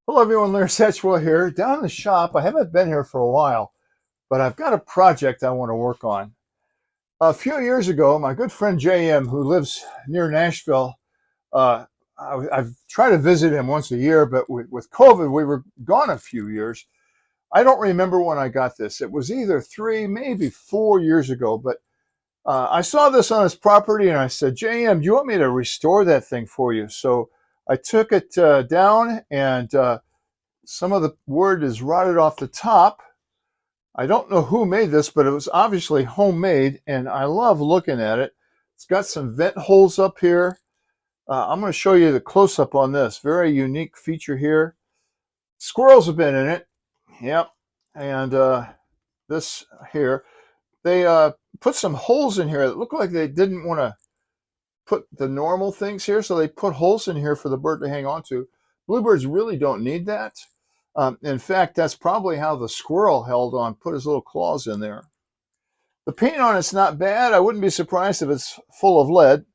Hello everyone, Larry Satchwell here. Down in the shop, I haven't been here for a while, but I've got a project I want to work on. A few years ago, my good friend JM, who lives near Nashville, uh, I've tried to visit him once a year, but with COVID, we were gone a few years. I don't remember when I got this. It was either 3, maybe 4 years ago, but I saw this on his property and I said, JM, do you want me to restore that thing for you? So I took it down and some of the wood is rotted off the top. I don't know who made this, but it was obviously homemade, and I love looking at it. It's got some vent holes up here. I'm going to show you the close-up on this. Very unique feature here. Squirrels have been in it. Yep. And this here, they put some holes in here that look like they didn't want to put the normal things here, so they put holes in here for the bird to hang on to. Bluebirds really don't need that. In fact, that's probably how the squirrel held on, put his little claws in there. The paint on it's not bad. I wouldn't be surprised if it's full of lead,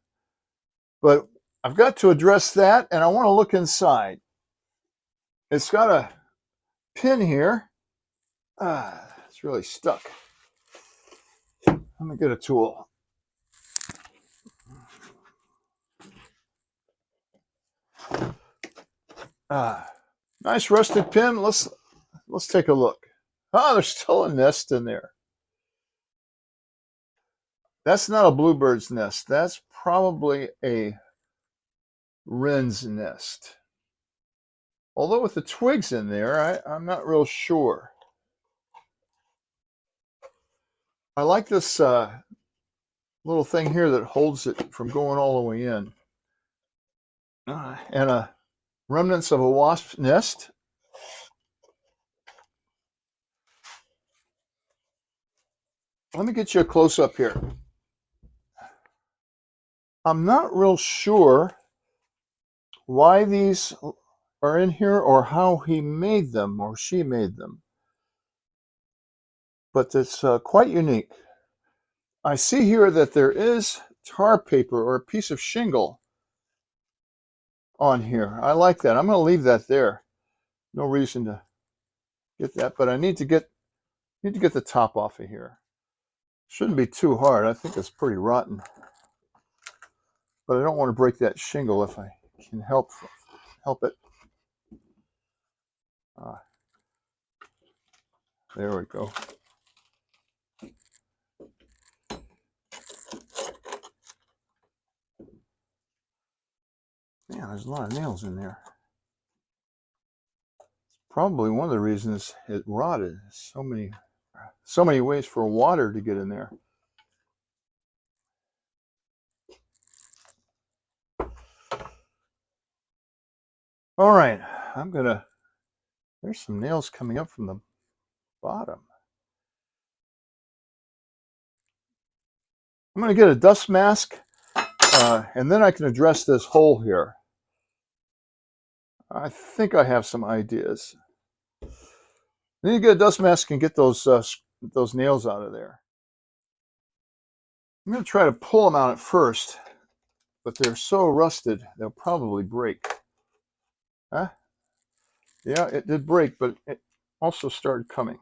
but I've got to address that, and I want to look inside. It's got a pin here. It's really stuck. Let me get a tool. Nice rusted pin. Let's take a look. Oh, there's still a nest in there. That's not a bluebird's nest. That's probably a wren's nest. Although with the twigs in there, I'm not real sure. I like this little thing here that holds it from going all the way in. And remnants of a wasp nest. Let me get you a close-up here. I'm not real sure why these are in here or how he made them or she made them, but it's quite unique. I see here that there is tar paper or a piece of shingle on here. I like that. I'm going to leave that there. No reason to get that, but I need to get the top off of here. Shouldn't be too hard. I think it's pretty rotten, but I don't want to break that shingle if I can help it. There we go. Man, there's a lot of nails in there. Probably one of the reasons it rotted. So many ways for water to get in there. All right, there's some nails coming up from the bottom. I'm gonna get a dust mask, and then I can address this hole here. I think I have some ideas. Then you get a dust mask and get those nails out of there. I'm going to try to pull them out at first, but they're so rusted they'll probably break. Huh? Yeah, it did break, but it also started coming.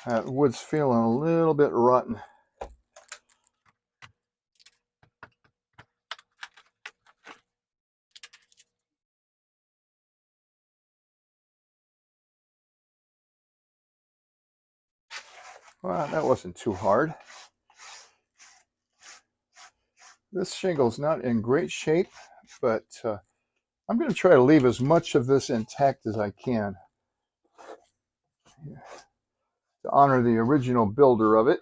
That wood's feeling a little bit rotten. Well, that wasn't too hard. This shingle's not in great shape, but I'm going to try to leave as much of this intact as I can to honor the original builder of it.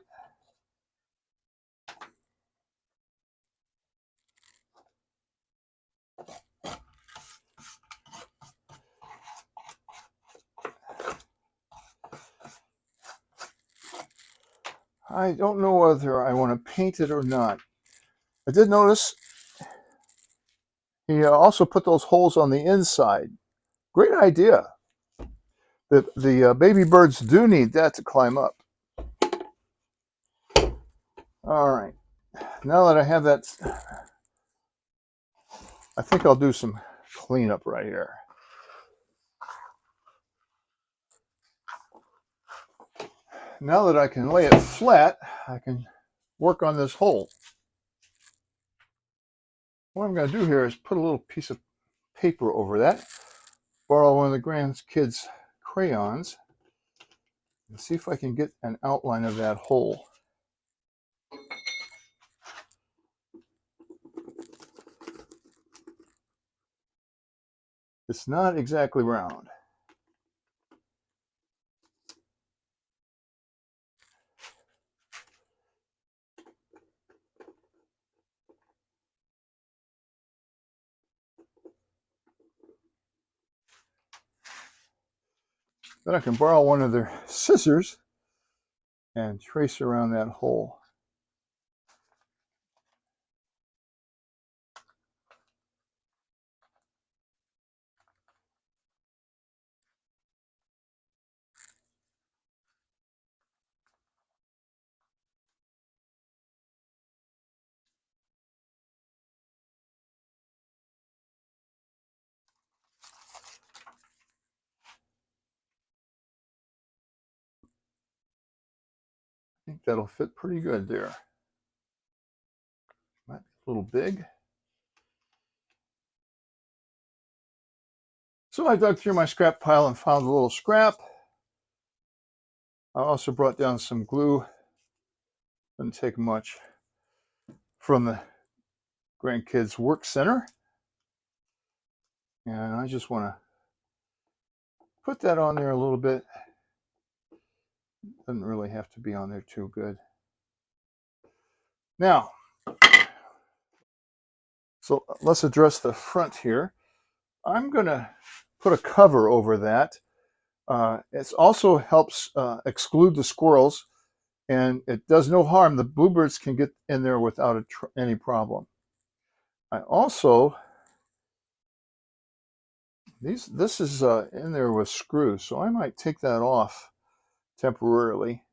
I don't know whether I want to paint it or not. I did notice he also put those holes on the inside. Great idea. The baby birds do need that to climb up. All right, now that I have that, I think I'll do some cleanup right here. Now that I can lay it flat, I can work on this hole. What I'm going to do here is put a little piece of paper over that, borrow one of the grandkids' crayons, and see if I can get an outline of that hole. It's not exactly round. Then I can borrow one of their scissors and trace around that hole. I think that'll fit pretty good there. Might be a little big. So I dug through my scrap pile and found a little scrap. I also brought down some glue. Didn't take much from the grandkids' work center. And I just want to put that on there a little bit. Doesn't really have to be on there too good. Now, so let's address the front here. I'm going to put a cover over that. It also helps exclude the squirrels, and it does no harm. The bluebirds can get in there without any problem. I also, this is in there with screws, so I might take that off temporarily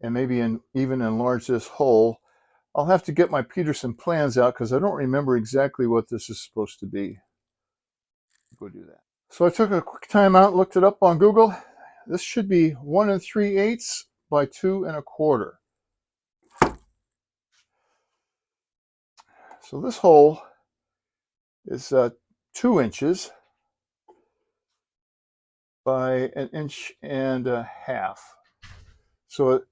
and maybe even enlarge this hole. I'll have to get my Peterson plans out because I don't remember exactly what this is supposed to be. Go do that. So I took a quick time out, looked it up on Google. This should be 1 3/8 by 2 1/4. So this hole is 2 inches by 1.5 inches. So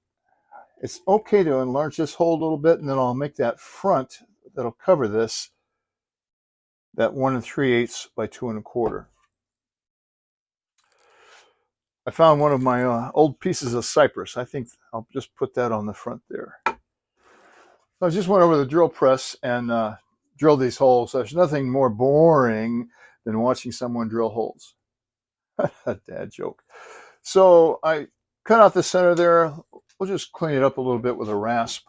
it's okay to enlarge this hole a little bit, and then I'll make that front that'll cover this, that 1 3/8 by 2 1/4. I found one of my old pieces of cypress. I think I'll just put that on the front there. I just went over the drill press and drilled these holes. There's nothing more boring than watching someone drill holes. A dad joke. So I cut out the center there. We'll just clean it up a little bit with a rasp.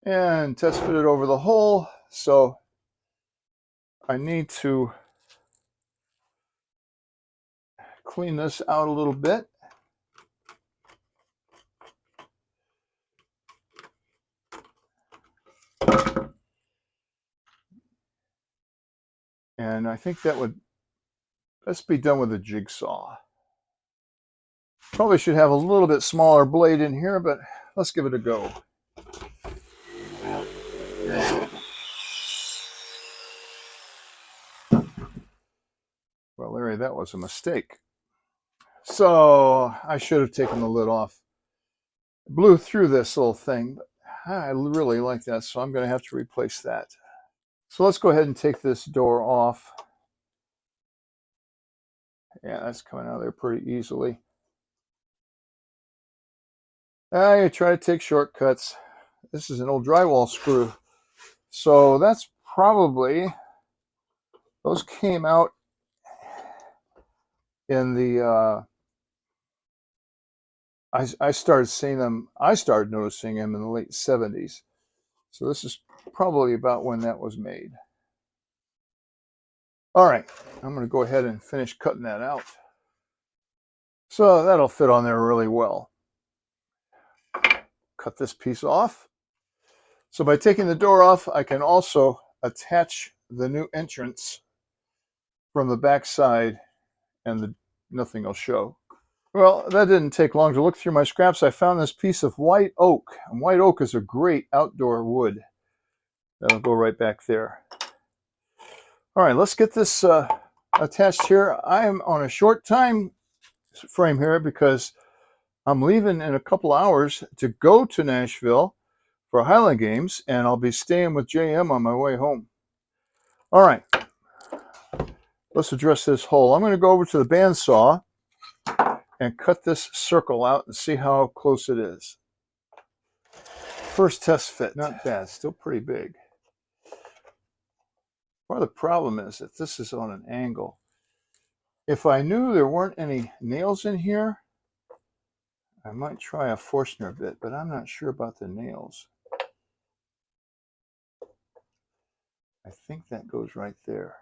And test fit it over the hole. So I need to clean this out a little bit. And I think that would best be done with a jigsaw. Probably should have a little bit smaller blade in here, but let's give it a go. Well, Larry, that was a mistake. So I should have taken the lid off. Blew through this little thing, but I really like that, so I'm going to have to replace that. So let's go ahead and take this door off. Yeah, that's coming out of there pretty easily. I try to take shortcuts. This is an old drywall screw. So that's probably, those came out in the, I started seeing them, I started noticing them in the late 70s. So this is probably about when that was made. All right, I'm going to go ahead and finish cutting that out. So that'll fit on there really well. Cut this piece off. So by taking the door off, I can also attach the new entrance from the back side, and nothing will show. Well, that didn't take long. To look through my scraps, I found this piece of white oak. And white oak is a great outdoor wood. That'll go right back there. All right, let's get this attached here. I am on a short time frame here because I'm leaving in a couple hours to go to Nashville for Highland Games, and I'll be staying with JM on my way home. All right, let's address this hole. I'm going to go over to the bandsaw and cut this circle out and see how close it is. First test fit, not bad, still pretty big. Part of the problem is that this is on an angle. If I knew there weren't any nails in here, I might try a Forstner bit, but I'm not sure about the nails. I think that goes right there.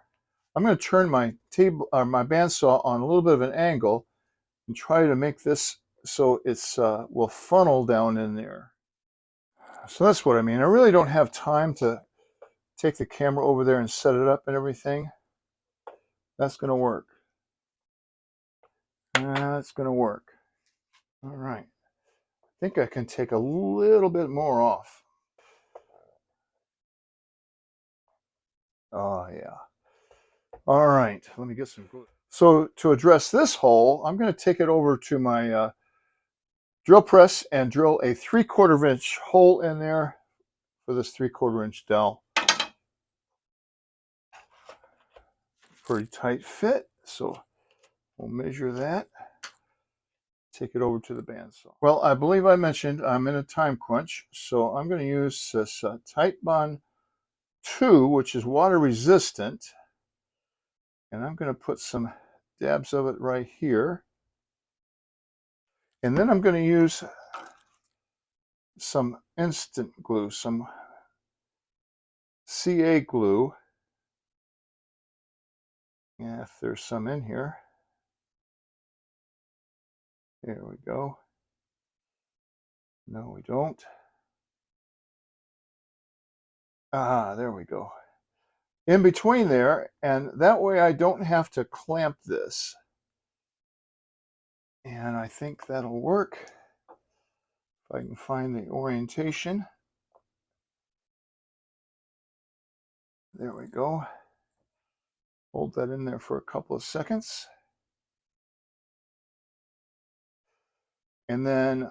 I'm going to turn my my bandsaw on a little bit of an angle and try to make this so it's will funnel down in there. So that's what I mean. I really don't have time to take the camera over there and set it up and everything. That's going to work. That's going to work. All right. I think I can take a little bit more off. Oh, yeah. All right. Let me get some glue. So to address this hole, I'm going to take it over to my drill press and drill a 3/4 inch hole in there for this 3/4 inch dowel. Pretty tight fit, so we'll measure that. Take it over to the bandsaw. Well, I believe I mentioned I'm in a time crunch, so I'm going to use this Titebond 2, which is water resistant, and I'm going to put some dabs of it right here. And then I'm going to use some instant glue, some CA glue. Yeah, if there's some in here. There we go. No, we don't. Ah, there we go. In between there, and that way I don't have to clamp this. And I think that'll work. If I can find the orientation. There we go. Hold that in there for a couple of seconds. And then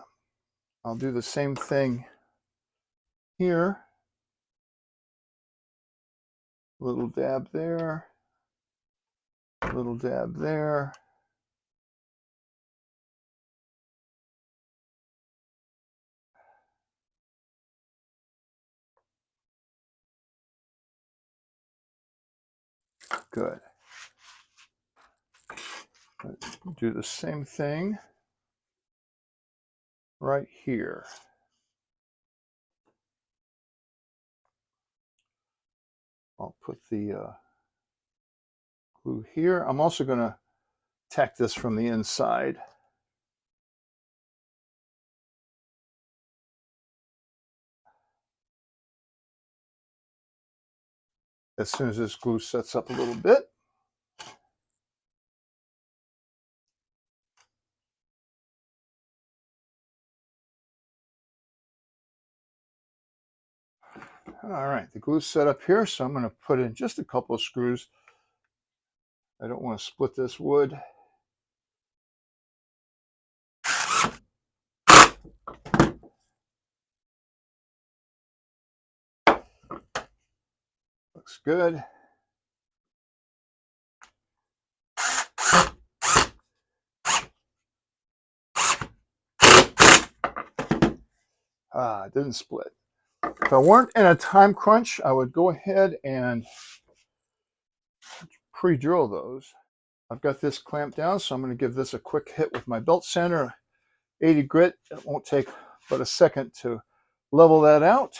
I'll do the same thing here. Little dab there. Little dab there. Good. Let's do the same thing right here. I'll put the glue here. I'm also going to tack this from the inside. As soon as this glue sets up a little bit. All right, the glue's set up here, so I'm going to put in just a couple of screws. I don't want to split this wood. Looks good. It didn't split. If I weren't in a time crunch, I would go ahead and pre-drill those. I've got this clamped down, so I'm going to give this a quick hit with my belt sander. 80 grit. It won't take but a second to level that out.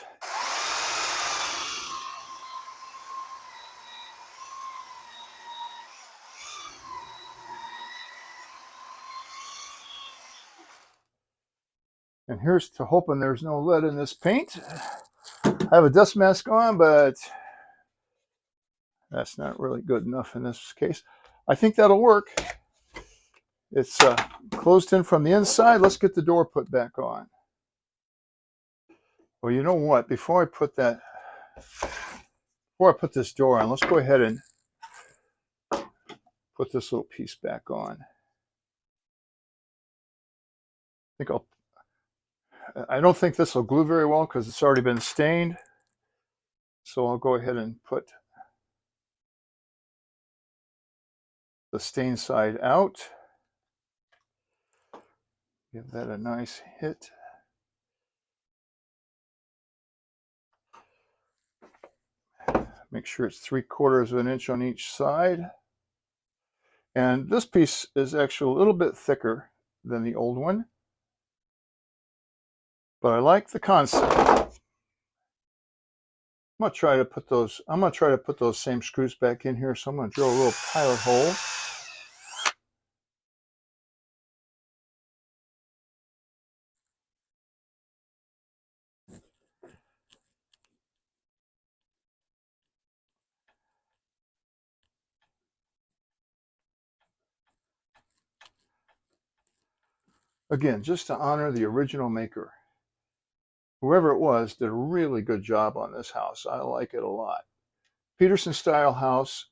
And here's to hoping there's no lead in this paint. I have a dust mask on, but that's not really good enough in this case. I think that'll work. It's closed in from the inside. Let's get the door put back on. Well, you know what? Before I put this door on, let's go ahead and put this little piece back on. I don't think this will glue very well because it's already been stained. So I'll go ahead and put the stained side out. Give that a nice hit. Make sure it's 3/4 of an inch on each side. And this piece is actually a little bit thicker than the old one, but I like the concept. I'm gonna try to put those same screws back in here. So I'm gonna drill a little pilot hole. Again, just to honor the original maker. Whoever it was did a really good job on this house. I like it a lot. Peterson style house.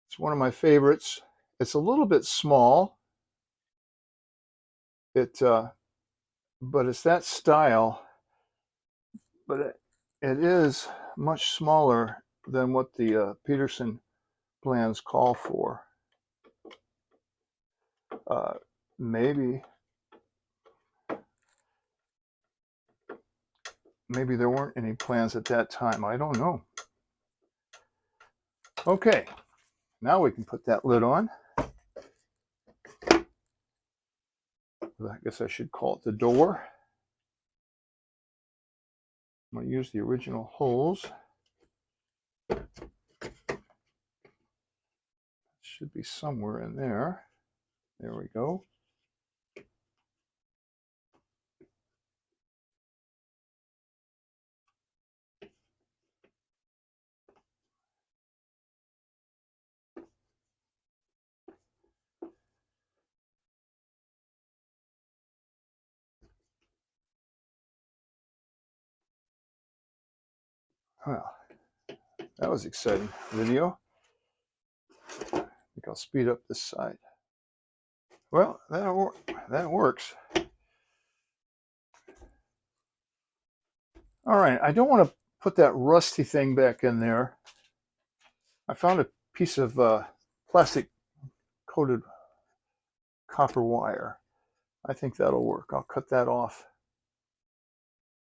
It's one of my favorites. It's a little bit small. But it's that style. But it is much smaller than what the Peterson plans call for. Maybe there weren't any plans at that time. I don't know. Okay, now we can put that lid on. I guess I should call it the door. I'm going to use the original holes. Should be somewhere in there. There we go. Well, that was exciting video. I think I'll speed up this side. Well, that works. All right, I don't want to put that rusty thing back in there. I found a piece of plastic coated copper wire. I think that'll work. I'll cut that off.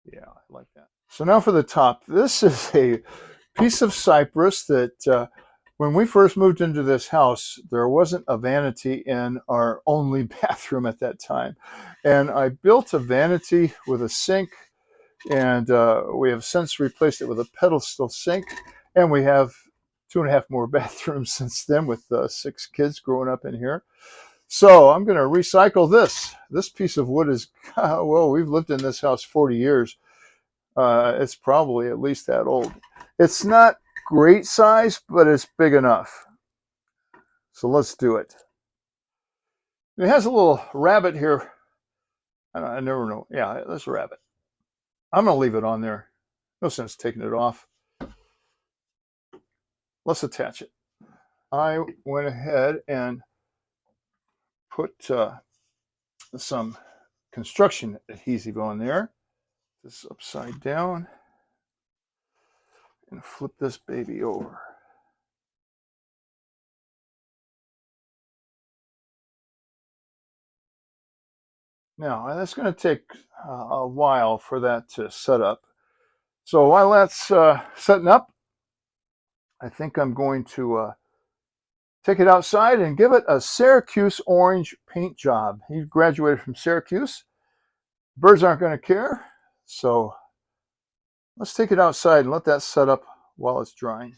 Yeah, I like that. So now for the top. This is a piece of cypress that when we first moved into this house, there wasn't a vanity in our only bathroom at that time. And I built a vanity with a sink, and we have since replaced it with a pedestal sink. And we have 2.5 more bathrooms since then with 6 kids growing up in here. So I'm going to recycle this. This piece of wood is, well, we've lived in this house 40 years. It's probably at least that old. It's not great size, but it's big enough. So let's do it. It has a little rabbit here. I never know. Yeah, there's a rabbit. I'm going to leave it on there. No sense taking it off. Let's attach it. I went ahead and put some construction adhesive on there. This upside down and flip this baby over. Now, that's going to take a while for that to set up. So while that's setting up, I think I'm going to take it outside and give it a Syracuse orange paint job. He graduated from Syracuse. Birds aren't going to care. So let's take it outside and let that set up while it's drying.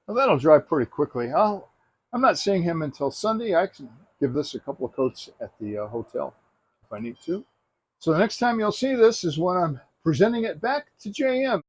Well, that'll dry pretty quickly. I'm not seeing him until Sunday. I can give this a couple of coats at the hotel if I need to. So the next time you'll see this is when I'm presenting it back to JM.